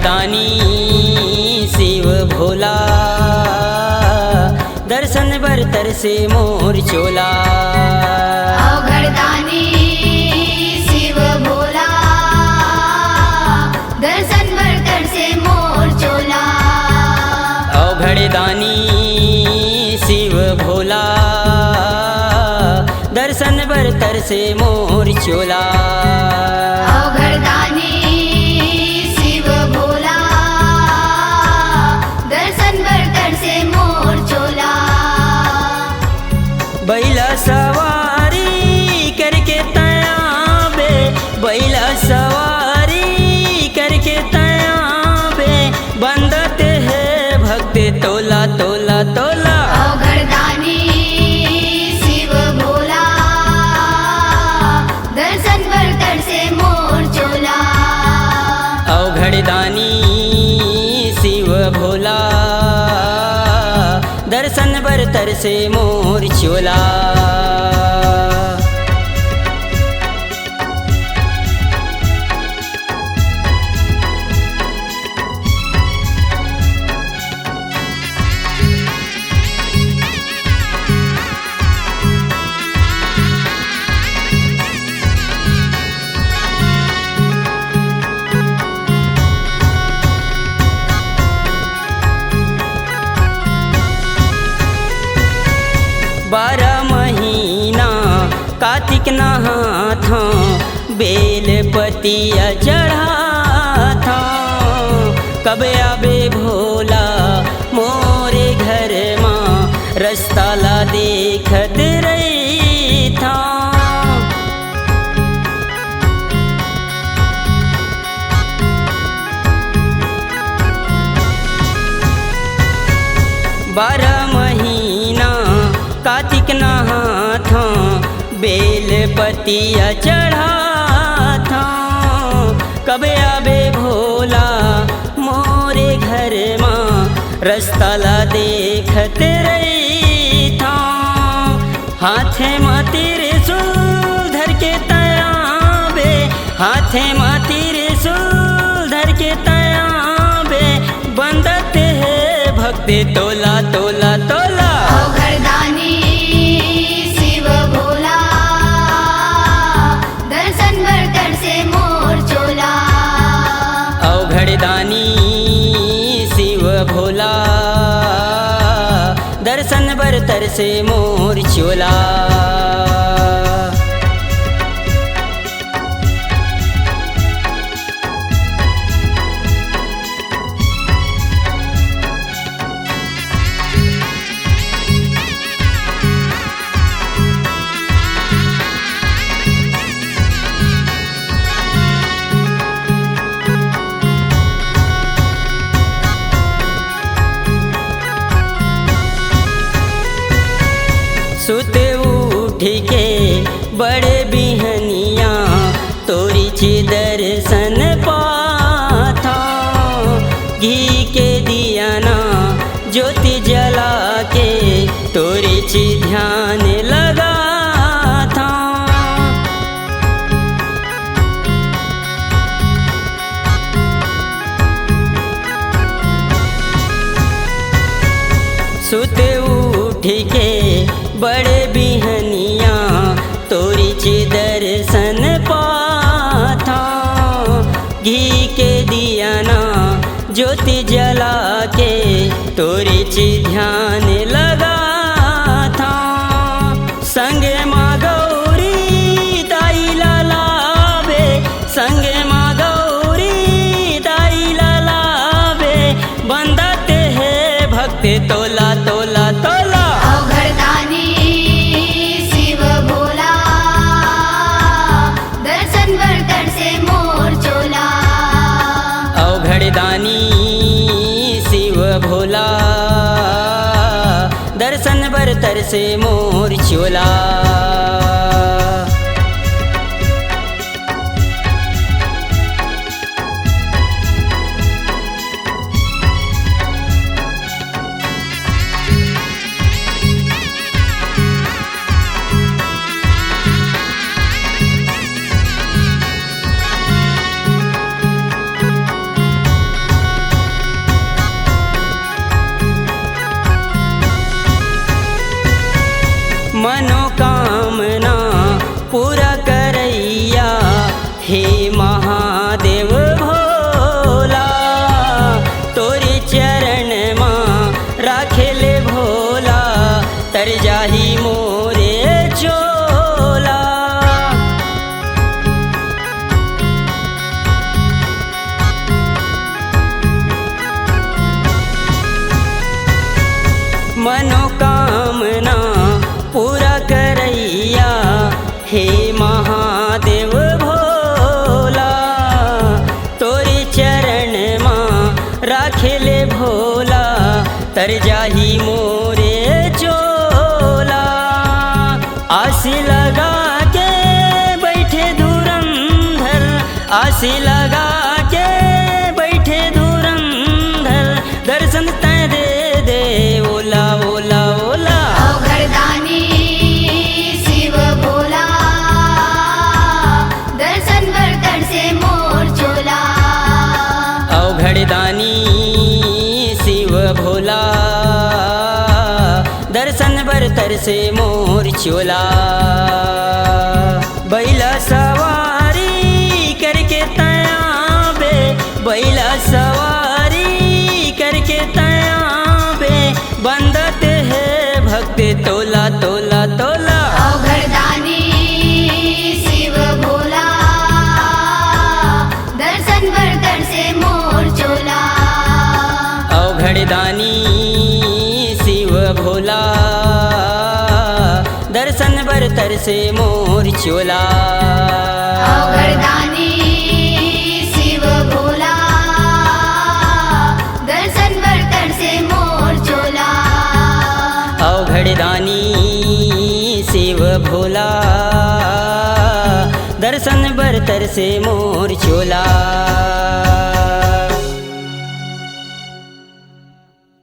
अवघड़दानी शिव भोला, दर्शन बरतर से मोर चोला। अवघड़दानी शिव भोला, दर्शन बरतर से मोर चोला। अवघड़दानी शिव भोला, दर्शन बरतर से मोर चोला। अवघड़दानी शिव भोला, दर्शन बरतर से मोर चोला। बैला सवारी करके तयाबे, बैला सवारी करके तयाबे, बंदते है भक्त तोला तोला तोला। अवघड़दानी शिव भोला, दर्शन बरतर से मोर चोला। अवघड़दानी शिव भोला, दर्शन बरतर से मोर चोला। बारह महीना कार्तिक नहाथा, बेलपतिया चढ़ाथा, कब आबे भोला मोरे घर माँ, रास्ता ला देखत रही था। बारह महीना कार्तिक नहाथा, बेलपतिया चढ़ाथा, कब आबे भोला मोरे घर माँ, रास्ता ला देखत रही था। हाथे माँ त्रिशूल धर के तयाबे, हाथे माँ त्रिशूल धर के तयाबे, बंदते है भक्त तोला तोला तोला। अवघड़दानी शिव भोला, दर्शन बरतर से मोर चोला। अवघड़दानी शिव भोला, दर्शन बरतर से मोर चोला। सुते उठी के बड़े बिहनिया, तोरी ची दर्शन पाथा, घी के दिया ना ज्योति जला के, तोरी ची ध्यान लगा था। सुते उठी के बड़े बिहनिया, तोरी ची दर्शन पाथा, घी के दिया ना ज्योति जला के, तोरी ची ध्यान लगा था। संगे माँ गौरी दाई लालाबे, संगे माँ गौरी दाई लालाबे, बंदते है भक्त तोला तोला तोला। अवघड़दानी शिव भोला, दर्शन बरतर से मोर चोला। अवघड़दानी शिव भोला, दर्शन बरतर से मोर चोला। तरैया हे महादेव भोला, तोरे चरण माँ राखेले भोला, तर जाही मोरे चोला। आस लगा के बैठे धुरंधर, आस लगा के बैठे धुरंधर, दर्शन तै दे दे ओला ओला ओला। अवघड़दानी शिव भोला, दर्शन बरतर से मोर चोला। अवघड़दानी शिव भोला, दर्शन बरतर से मोर चोला। बैला सवारी करके तयाबे, बैला सवारी करके तयाबे, बंदते है भक्त तोला तोला तोला। अवघड़दानी शिव भोला, दर्शन बरतर से मोर चोला। अवघड़दानी शिव भोला, दर्शन बरतर से मोर चोला। अवघड़दानी शिव भोला, दर्शन बरतर से मोर चोला। अवघड़दानी शिव भोला, दर्शन बरतर से मोर चोला।